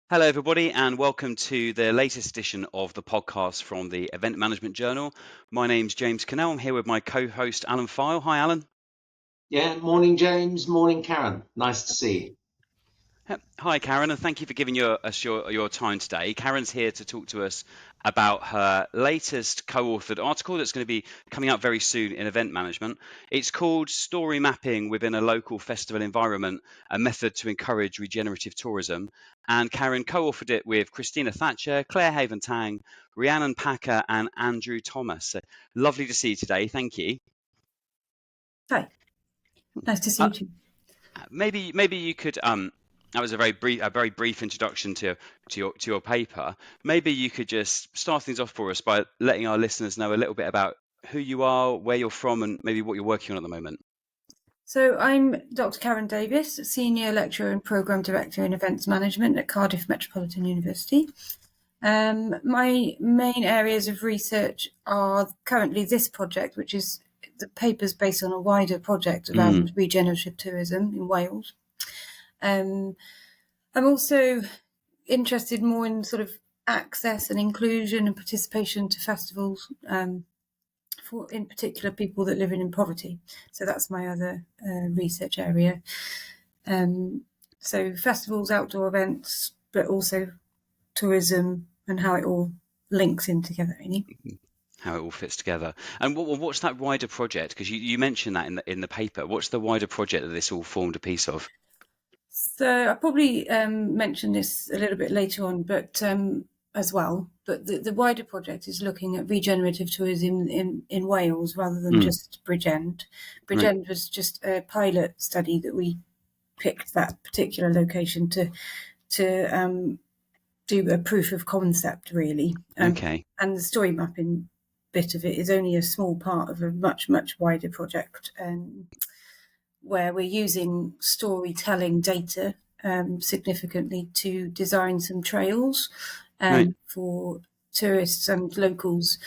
Hello, everybody, and welcome to the latest edition of the podcast from the Event Management Journal. My name's James Cannell. I'm here with my co-host, Alan File. Hi, Alan. Yeah, morning, James. Morning, Karen. Nice to see you. Hi, Karen, and thank you for giving us your time today. Karen's here to talk to us about her latest co-authored article that's going to be coming out very soon in event management. It's called Story Mapping Within a Local Festival Environment, a Method to Encourage Regenerative Tourism. And Karen co-authored it with Christina Thatcher, Claire Haven-Tang, Rhiannon Packer, and Andrew Thomas. So lovely to see you today. Thank you. Hi. Nice to see you too. Maybe you could that was a very brief introduction to your paper. Maybe you could just start things off for us by letting our listeners know a little bit about who you are, where you're from, and maybe what you're working on at the moment. So I'm Dr Karen Davies, Senior Lecturer and Programme Director in Events Management at Cardiff Metropolitan University. My main areas of research are currently this project, which is the paper's based on a wider project around regenerative tourism in Wales. I'm also interested more in sort of access and inclusion and participation to festivals, for in particular people that live in poverty. So that's my other research area. So festivals, outdoor events, but also tourism and how it all links in together, really. How it all fits together. And what's that wider project? Because you mentioned that in the paper. What's the wider project that this all formed a piece of? So I probably mentioned this a little bit later on, but as well. But the wider project is looking at regenerative tourism in Wales rather than just Bridgend. Bridgend was just a pilot study that we picked that particular location to do a proof of concept, really. Okay. And the story mapping bit of it is only a small part of a much, much wider project. Where we're using storytelling data significantly to design some trails for tourists and locals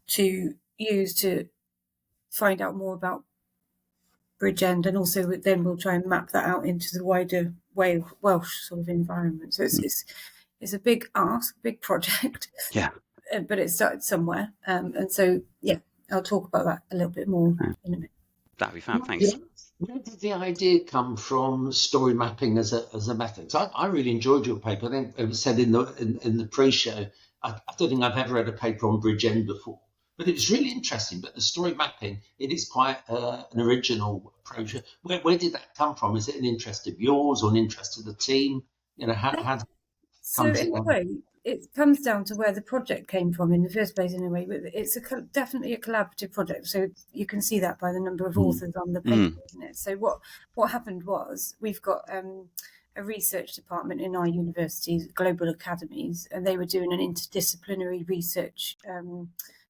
to use to find out more about Bridgend, and also then we'll try and map that out into the wider Welsh sort of environment. So it's a big ask, big project. Yeah. But it started somewhere, and so I'll talk about that a little bit more in a minute. That'd be fab. Thanks. Where did the idea come from, story mapping as a method? So I really enjoyed your paper. I think it was said in the pre-show. I don't think I've ever read a paper on Bridgend before, but it's really interesting. But the story mapping, it is quite an original approach. Where did that come from? Is it an interest of yours or an interest of the team? How so in a way, it comes down to where the project came from in the first place, in a way. But it's definitely a collaborative project. So you can see that by the number of authors on the paper, isn't it? So what happened was we've got a research department in our universities, global academies, and they were doing an interdisciplinary research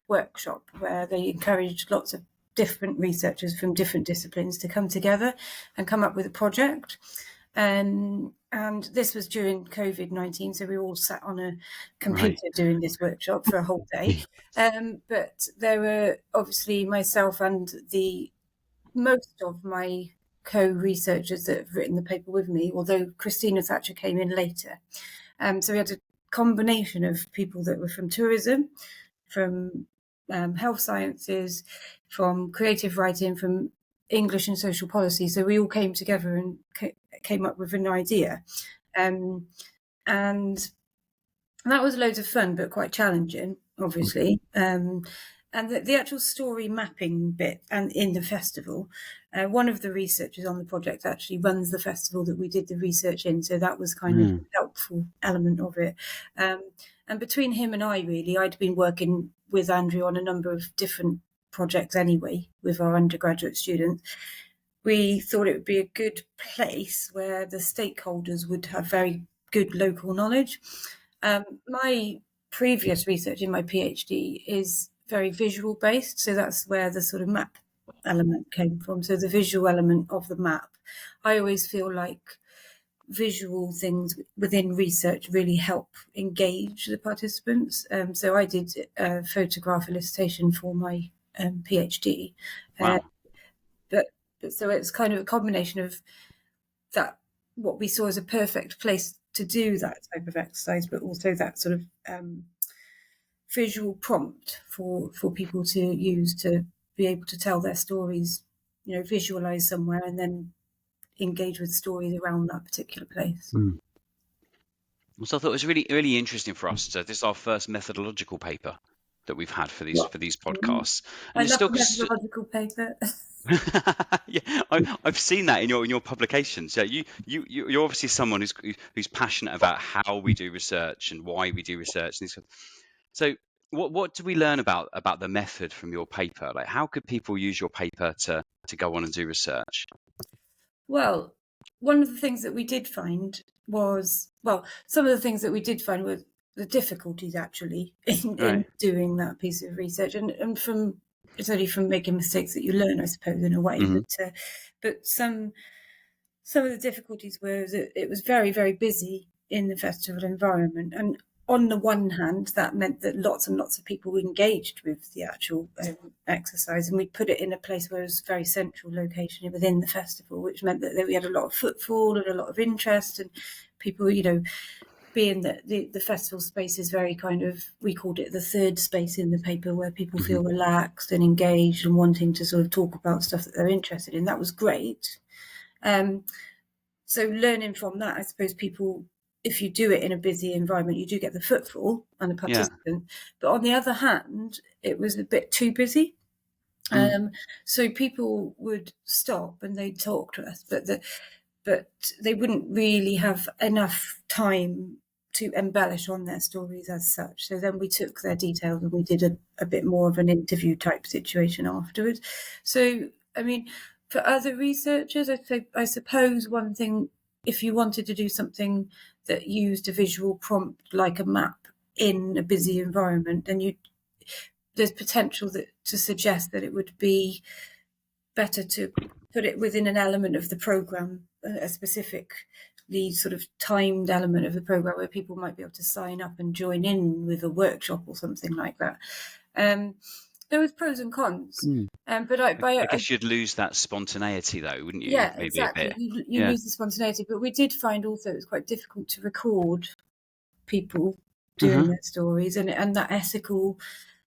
workshop where they encouraged lots of different researchers from different disciplines to come together and come up with a project. And this was during COVID-19, so we all sat on a computer doing this workshop for a whole day. But there were obviously myself and most of my co-researchers that have written the paper with me, although Christina Thatcher came in later. So we had a combination of people that were from tourism, from health sciences, from creative writing, from English and social policy. So we all came together and came up with an idea. And that was loads of fun, but quite challenging, obviously. And the actual story mapping bit and in the festival, one of the researchers on the project actually runs the festival that we did the research in. So that was kind of a helpful element of it. And between him and I, really, I'd been working with Andrew on a number of different projects anyway with our undergraduate students. We thought it would be a good place where the stakeholders would have very good local knowledge. My previous research in my PhD is very visual based, so that's where the sort of map element came from. So the visual element of the map, I always feel like visual things within research really help engage the participants. So I did a photograph illustration for my PhD. Wow. But so it's kind of a combination of that, what we saw as a perfect place to do that type of exercise, but also that sort of visual prompt for people to use to be able to tell their stories, visualize somewhere and then engage with stories around that particular place. So I thought it was really, really interesting for us. So this is our first methodological paper that we've had for these podcasts. And I it's love still the methodological paper. yeah, I've seen that in your publications. Yeah, you're obviously someone who's passionate about how we do research and why we do research. So what do we learn about the method from your paper? Like, how could people use your paper to go on and do research? Well, one of the things that we did find was, some of the things that we did find were the difficulties actually in doing that piece of research, and it's only from making mistakes that you learn, I suppose, in a way. Mm-hmm. But some of the difficulties were that it was very, very busy in the festival environment, and on the one hand, that meant that lots and lots of people engaged with the actual exercise, and we put it in a place where it was a very central location within the festival, which meant that we had a lot of footfall and a lot of interest, and people, being that the festival space is very kind of, we called it the third space in the paper, where people feel relaxed and engaged and wanting to sort of talk about stuff that they're interested in. That was great. So learning from that, I suppose people, if you do it in a busy environment, you do get the footfall and the participant. But on the other hand, it was a bit too busy. So people would stop and they'd talk to us, but they wouldn't really have enough time to embellish on their stories as such. So then we took their details and we did a bit more of an interview type situation afterwards. So, I mean, for other researchers, I suppose one thing, if you wanted to do something that used a visual prompt like a map in a busy environment, then there's potential to suggest that it would be better to put it within an element of the program, a specifically sort of timed element of the program where people might be able to sign up and join in with a workshop or something like that. There was pros and cons, but I guess you'd lose that spontaneity, though, wouldn't you? Yeah, Maybe exactly. a bit. You lose the spontaneity, but we did find also it was quite difficult to record people doing their stories, and that ethical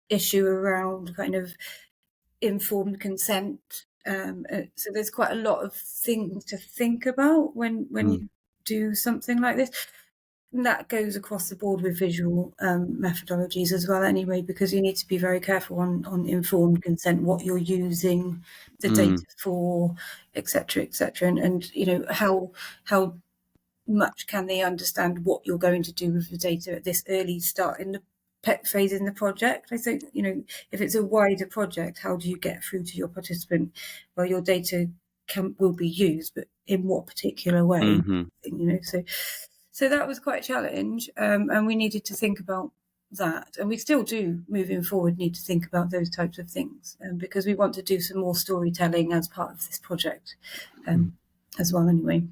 issue around kind of informed consent. So there's quite a lot of things to think about when you do something like this. And that goes across the board with visual methodologies as well anyway, because you need to be very careful on informed consent, what you're using the data for, etc., and how much can they understand what you're going to do with the data at this early start in the phase in the project. I think, if it's a wider project, how do you get through to your participant? Well, your data will be used, but in what particular way? So that was quite a challenge, and we needed to think about that, and we still do moving forward need to think about those types of things, because we want to do some more storytelling as part of this project as well anyway.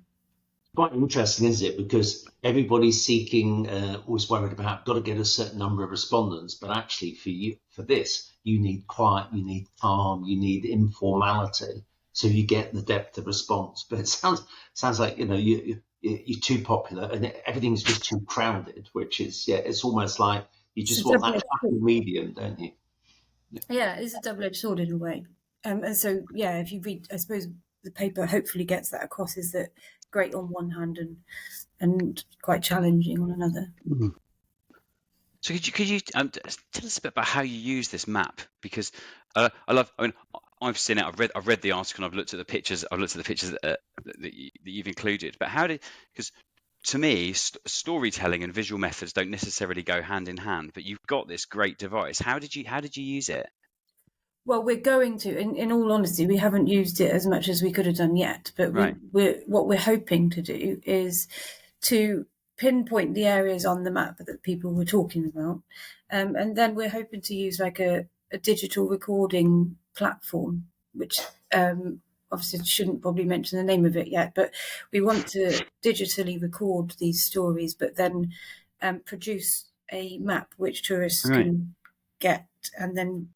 Quite interesting, isn't it? Because everybody's seeking, always worried about, got to get a certain number of respondents, but actually for this, you need quiet, you need calm, you need informality, so you get the depth of response. But it sounds like you're too popular and everything's just too crowded, which is, it's almost like you just want that happy medium, don't you? Yeah, it's a double-edged sword in a way. And so, if you read, I suppose the paper hopefully gets that across, is that great on one hand and quite challenging on another. So could you tell us a bit about how you use this map? Because I've seen it. I've read the article. And I've looked at the pictures. That you've included. But because to me, storytelling and visual methods don't necessarily go hand in hand. But you've got this great device. How did you use it? Well, we're going to, in all honesty, we haven't used it as much as we could have done yet. But what we're hoping to do is to pinpoint the areas on the map that people were talking about, and then we're hoping to use like a digital recording platform, which obviously shouldn't probably mention the name of it yet, but we want to digitally record these stories, but then produce a map which tourists can get and then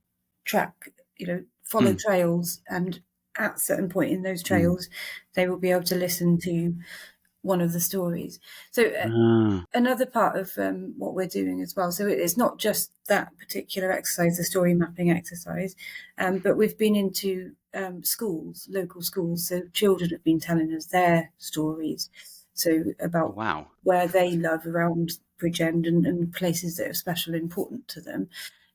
track follow trails, and at a certain point in those trails, they will be able to listen to one of the stories. So another part of what we're doing as well, so it's not just that particular exercise, the story mapping exercise, but we've been into schools, local schools, so children have been telling us their stories, so about where they love around Bridgend and places that are special and important to them.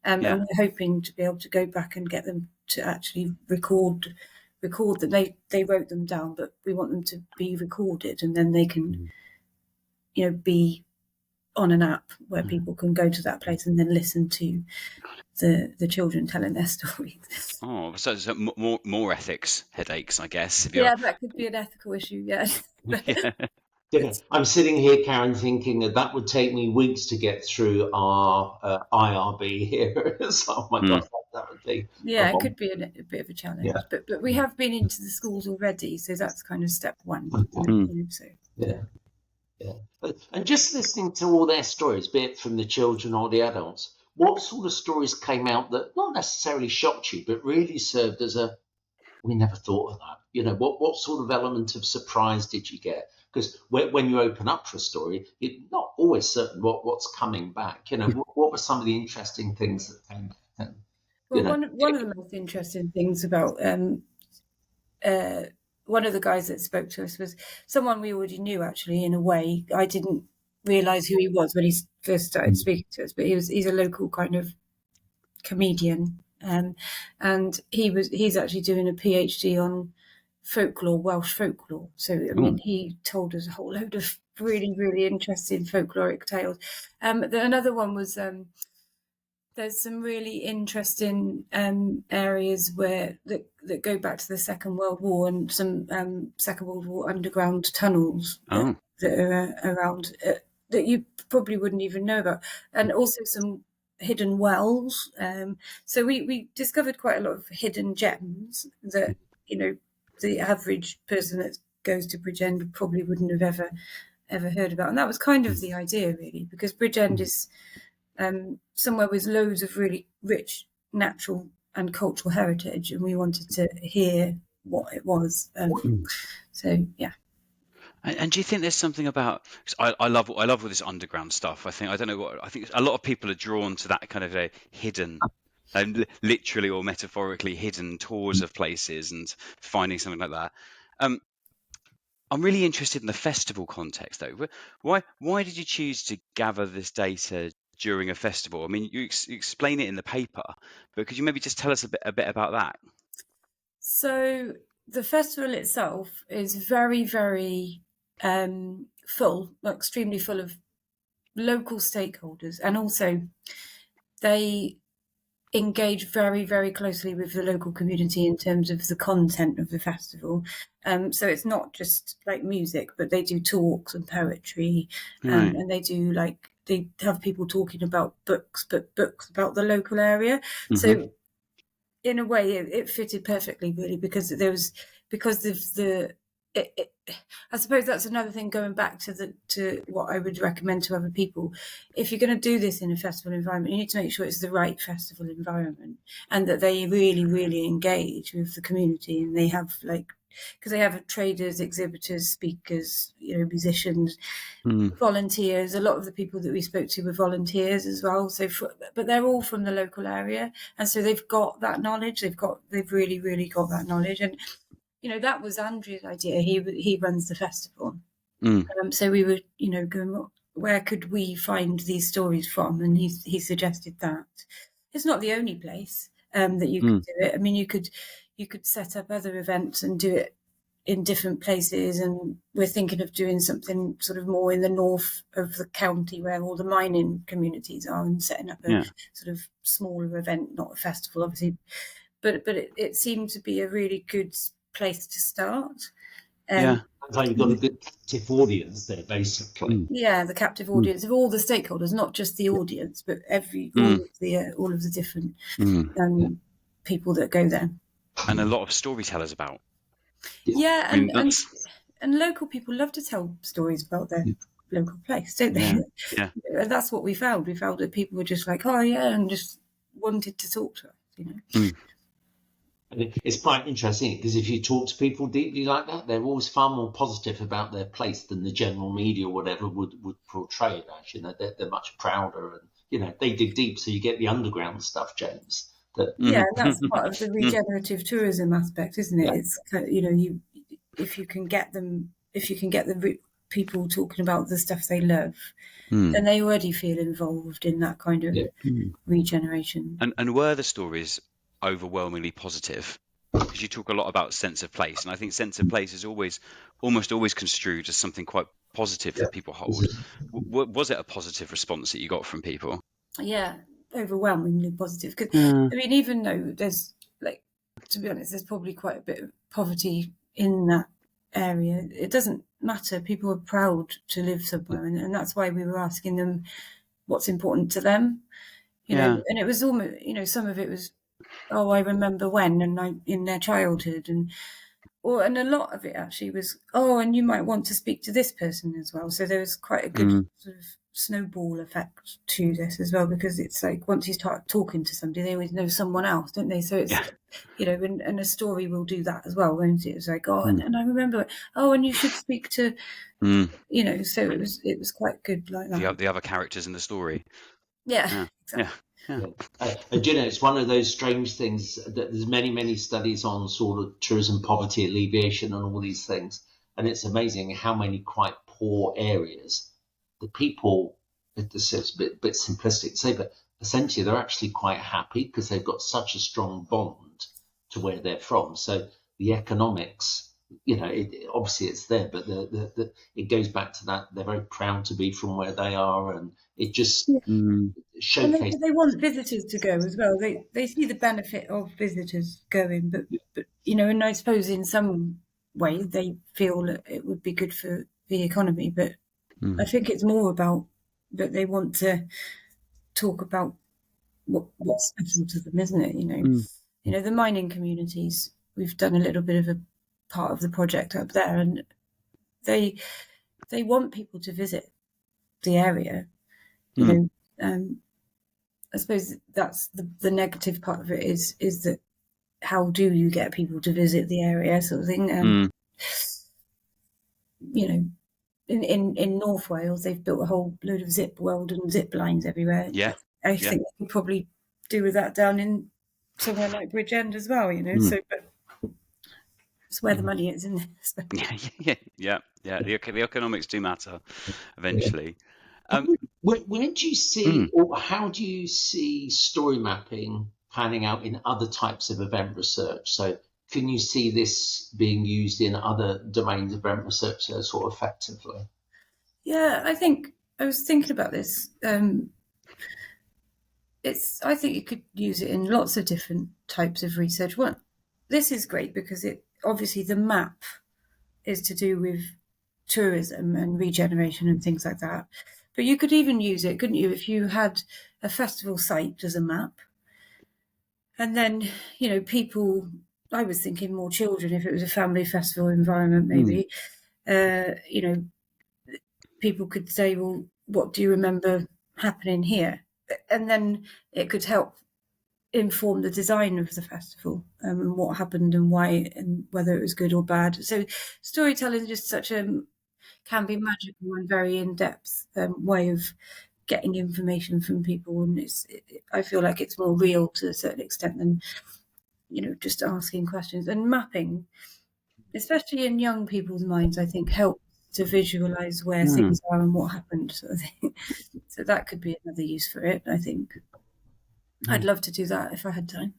And we're hoping to be able to go back and get them to actually record that they wrote them down, but we want them to be recorded, and then they can be on an app where people can go to that place and then listen to the children telling their stories. Oh, so more ethics headaches, I guess. That could be an ethical issue. I'm sitting here, Karen, thinking that would take me weeks to get through our IRB here. So, oh my God, that would be. It could be a bit of a challenge. Yeah. But we have been into the schools already, so that's kind of step one. And just listening to all their stories, be it from the children or the adults, what sort of stories came out that not necessarily shocked you, but really served as we never thought of that? What sort of element of surprise did you get? Because when you open up for a story, you're not always certain what's coming back. What were some of the interesting things that came back? One of the most interesting things about one of the guys that spoke to us was someone we already knew, actually, in a way. I didn't realise who he was when he first started speaking to us, but he's a local kind of comedian, and he's actually doing a PhD on folklore, Welsh folklore. So he told us a whole load of really, really interesting folkloric tales. Another one was there's some really interesting areas that go back to the Second World War, and some Second World War underground tunnels that are around that you probably wouldn't even know about, and also some hidden wells. So we discovered quite a lot of hidden gems that the average person that goes to Bridgend probably wouldn't have ever heard about. And that was kind of the idea, really, because Bridgend is somewhere with loads of really rich natural and cultural heritage, and we wanted to hear what it was. So, yeah. And do you think there's something about? I love all this underground stuff. I think a lot of people are drawn to that kind of a hidden, literally or metaphorically hidden tours of places and finding something like that. I'm really interested in the festival context, though. Why did you choose to gather this data during a festival? I mean, you explain it in the paper, but could you maybe just tell us a bit about that? So the festival itself is very, very full, extremely full of local stakeholders, and also they engage very, very closely with the local community in terms of the content of the festival. So it's not just like music, but they do talks and poetry, and they have people talking about books, but books about the local area. Mm-hmm. So in a way, it fitted perfectly, really, because I suppose that's another thing, going back to what I would recommend to other people. If you're going to do this in a festival environment, you need to make sure it's the right festival environment, and that they really, really engage with the community, and they have because they have traders, exhibitors, speakers, musicians, volunteers. A lot of the people that we spoke to were volunteers as well. So, but they're all from the local area, and so they've got that knowledge. They've really, really got that knowledge, and that was Andrew's idea. He runs the festival, so we were going, where could we find these stories from? And he suggested that it's not the only place that you could do it. I mean, you could set up other events and do it in different places, and we're thinking of doing something sort of more in the north of the county where all the mining communities are, and setting up a sort of smaller event, not a festival, obviously, but it seemed to be a really good place to start. So you've got a good captive audience there, basically. Yeah, the captive audience of all the stakeholders, not just the audience, but all of the different people that go there. And a lot of storytellers about. Yeah, and local people love to tell stories about their local place, don't they? Yeah. And that's what we found. We found that people were just like, oh yeah, and just wanted to talk to us, And it's quite interesting because if you talk to people deeply like that, they're always far more positive about their place than the general media or whatever would portray it as. You know, they're much prouder, and you know they dig deep, so you get the underground stuff, James. Yeah, that's part of the regenerative tourism aspect, isn't it? Yeah. It's you know, if you can get the people talking about the stuff they love, then they already feel involved in that kind of regeneration. And were the stories overwhelmingly positive? Because you talk a lot about sense of place, and I think sense of place is almost always construed as something quite positive that people hold. Was it a positive response that you got from people? Yeah, overwhelmingly positive. Because I mean, even though there's, like, to be honest, there's probably quite a bit of poverty in that area, it doesn't matter. People are proud to live somewhere, and that's why we were asking them what's important to them. You know, and it was almost, you know, some of it was, oh, I remember when, and in their childhood, and a lot of it actually was, oh, and you might want to speak to this person as well. So there was quite a good sort of snowball effect to this as well, because it's like once you start talking to somebody, they always know someone else, don't they? So it's, you know, and a story will do that as well, won't it? It's like, oh, and I remember, oh, and you should speak to, you know, so it was quite good like that. The other characters in the story. Yeah, exactly. And you know, it's one of those strange things that there's many studies on sort of tourism poverty alleviation and all these things, and it's amazing how many quite poor areas the people, this is a bit simplistic to say, but essentially they're actually quite happy because they've got such a strong bond to where they're from. So the economics, you know, obviously it's there, but it goes back to that they're very proud to be from where they are, and it just showcases. They want visitors to go as well. They see the benefit of visitors going, but you know, and I suppose in some way they feel that it would be good for the economy. But I think it's more about that they want to talk about what's special to them, isn't it? You know, the mining communities. We've done a little bit of a part of the project up there, and they want people to visit the area. You know, I suppose that's the negative part of it is that how do you get people to visit the area, sort of thing. You know, in North Wales, they've built a whole load of zip world and zip lines everywhere. Yeah, I think they could probably do with that down in somewhere like Bridgend as well. You know, so but it's where the money is, isn't it? Yeah. The economics do matter eventually. Where do you see, or how do you see story mapping panning out in other types of event research? So can you see this being used in other domains of event research sort of effectively? Yeah, I think I was thinking about this. I think you could use it in lots of different types of research. Well, this is great because it obviously the map is to do with tourism and regeneration and things like that. But you could even use it, couldn't you, if you had a festival site as a map? And then, you know, people, I was thinking more children, if it was a family festival environment, maybe, you know, people could say, well, what do you remember happening here? And then it could help inform the design of the festival and what happened and why and whether it was good or bad. So storytelling is just can be magical and very in-depth way of getting information from people, and I feel like it's more real to a certain extent than, you know, just asking questions. And mapping, especially in young people's minds, I think helps to visualize where things are and what happened, sort of thing. So that could be another use for it, I think. I'd love to do that if I had time.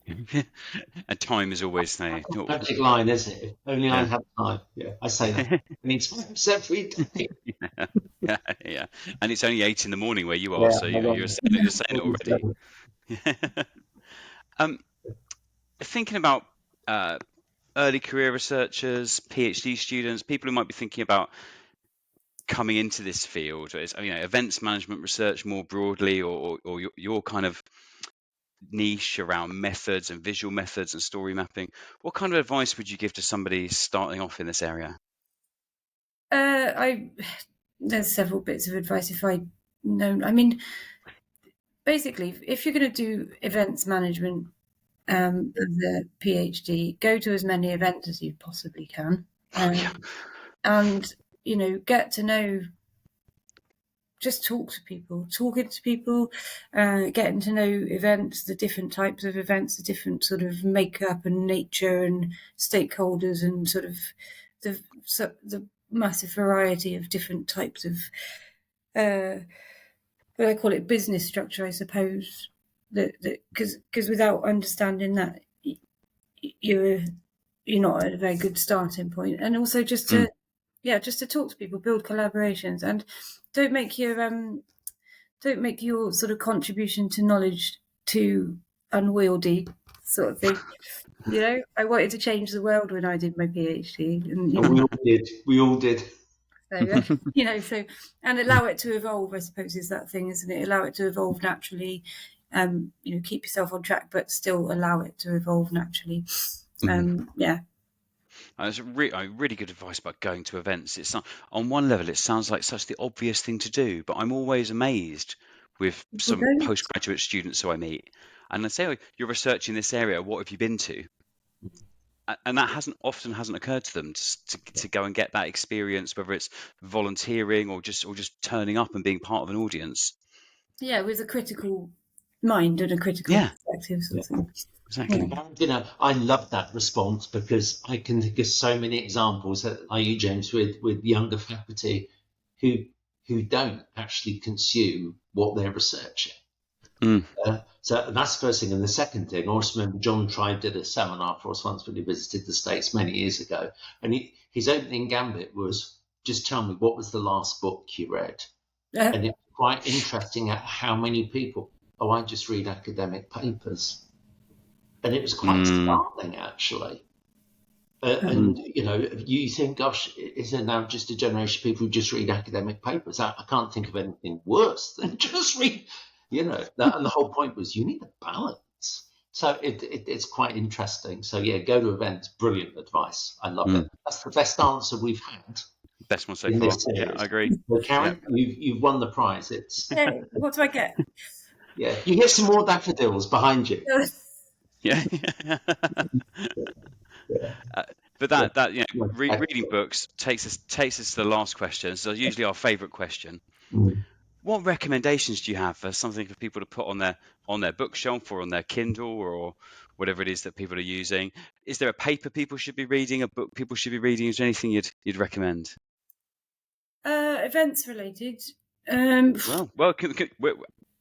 And time is always the magic line, isn't it? If only I had time. Yeah, I say that. I need time every day. Yeah. And it's only 8 in the morning where you are, so you're saying it already. Thinking about early career researchers, PhD students, people who might be thinking about coming into this field, you know, events management research more broadly, or your kind of niche around methods and visual methods and story mapping, what kind of advice would you give to somebody starting off in this area? There's several bits of advice if I know. I mean, basically, if you're going to do events management as a PhD, go to as many events as you possibly can, and get to know. Just talking to people, getting to know events, the different types of events, the different sort of makeup and nature and stakeholders, and sort of the massive variety of different types of, what I call it, business structure, I suppose. Because without understanding that, you're not at a very good starting point. And also just to talk to people, build collaborations, and don't make your sort of contribution to knowledge too unwieldy, sort of thing. I wanted to change the world when I did my PhD, and we all did. So and allow it to evolve, I suppose, is that thing, isn't it? Allow it to evolve naturally. Keep yourself on track, but still allow it to evolve naturally. That's really good advice about going to events. It's not, on one level, it sounds like such the obvious thing to do, but I'm always amazed with some postgraduate students who I meet, and I say, "Oh, you're researching this area. What have you been to?" And that hasn't occurred to them to go and get that experience, whether it's volunteering or just turning up and being part of an audience. Yeah, with a critical mind and a critical perspective, sort of thing. Exactly. I love that response, because I can think of so many examples, like you, James, with younger faculty who don't actually consume what they're researching. So that's the first thing. And the second thing, I also remember John Tribe did a seminar for us once when he visited the States many years ago. And his opening gambit was, just tell me, what was the last book you read? And it's quite interesting at how many people, I just read academic papers. And it was quite startling, actually. And, you think, gosh, is there now just a generation of people who just read academic papers? I can't think of anything worse than just read, and the whole point was you need a balance. So it's quite interesting. So, go to events. Brilliant advice. I love it. That's the best answer we've had. Best one so far. Yeah, I agree. Well, Karen, you've won the prize. What do I get? Yeah, you get some more daffodils behind you. Yeah. But reading books takes us to the last question. So usually our favourite question. What recommendations do you have for something for people to put on their bookshelf or on their Kindle or whatever it is that people are using? Is there a paper people should be reading, a book people should be reading? Is there anything you'd recommend? Events related. Well,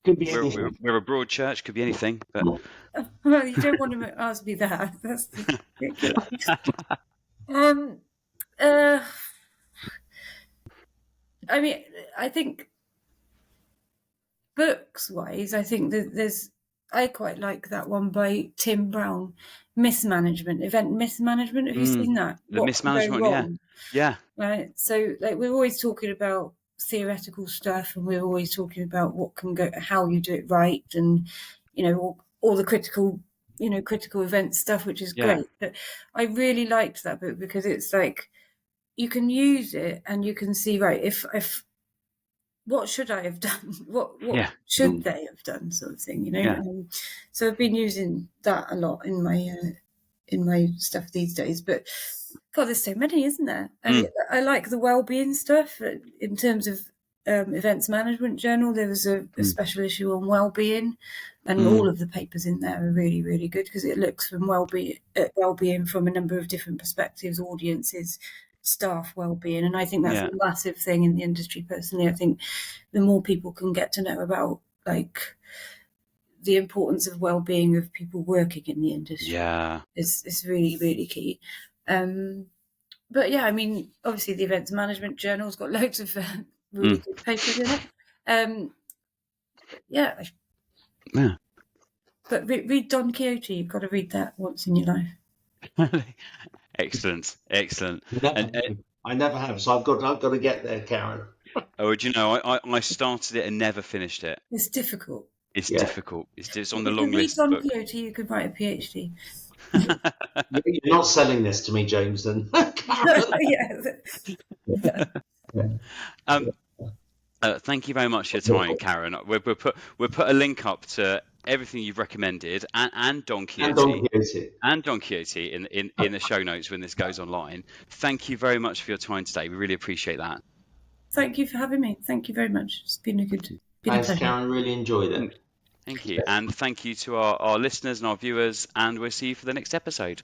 could be anything. We're a broad church. Could be anything. But well, you don't want to ask me that. That's ridiculous. I mean, I think books-wise, I think I quite like that one by Tim Brown, Event Mismanagement. Have you seen that? The mismanagement, yeah. Right. So, we're always talking about theoretical stuff, and we're always talking about what can go, how you do it right, and all the critical event stuff, which is great. But I really liked that book because it's like you can use it and you can see, right, if what should I have done? What should they have done, sort of thing, so I've been using that a lot in my stuff these days. But God, there's so many, isn't there? I like the well-being stuff in terms of events management journal. There was a special issue on well-being, and all of the papers in there are really, really good because it looks from well-being from a number of different perspectives, audiences, staff well-being, and I think that's a massive thing in the industry. Personally, I think the more people can get to know about the importance of well-being of people working in the industry, is really, really key. But I mean, obviously the events management journal's got loads of really good papers in it. But read Don Quixote. You've got to read that once in your life. Excellent. I never have, so I've got to get there, Karen. Oh, do you know, I started it and never finished it. It's difficult. It's difficult. It's on the long list. If you read Don Quixote, you could write a PhD. You're not selling this to me, James, then. Thank you very much for your time, Karen. We'll put a link up to everything you've recommended, and Don And Quixote. Don Quixote. And Don Quixote in the show notes when this goes online. Thank you very much for your time today. We really appreciate that. Thank you for having me. Thank you very much. It's been a pleasure. Thanks, Karen. Really enjoyed it. Thank you. And thank you to our listeners and our viewers, and we'll see you for the next episode.